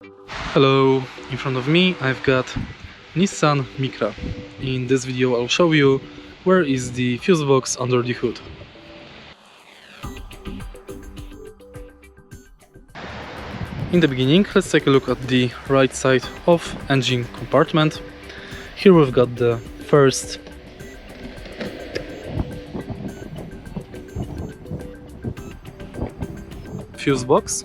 Hello, in front of me I've got Nissan Micra. In this video I'll show you where is the fuse box under the hood. In the beginning, let's take a look at the right side of engine compartment. Here we've got the first fuse box.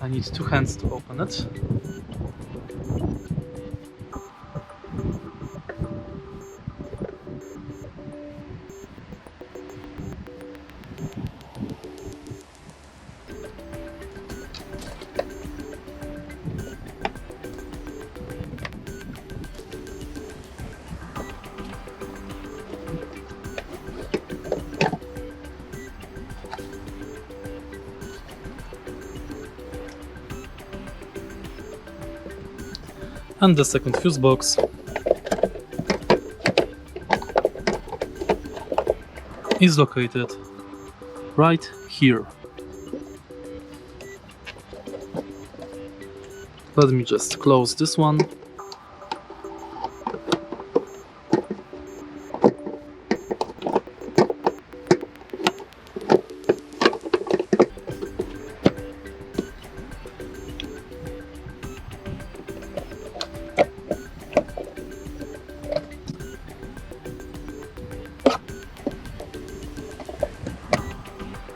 I need two hands to open it. And the second fuse box is located right here. Let me just close this one.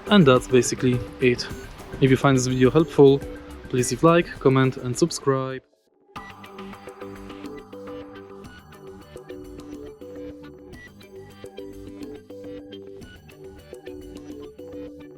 And that's basically it. If you find this video helpful, please leave like, comment and subscribe.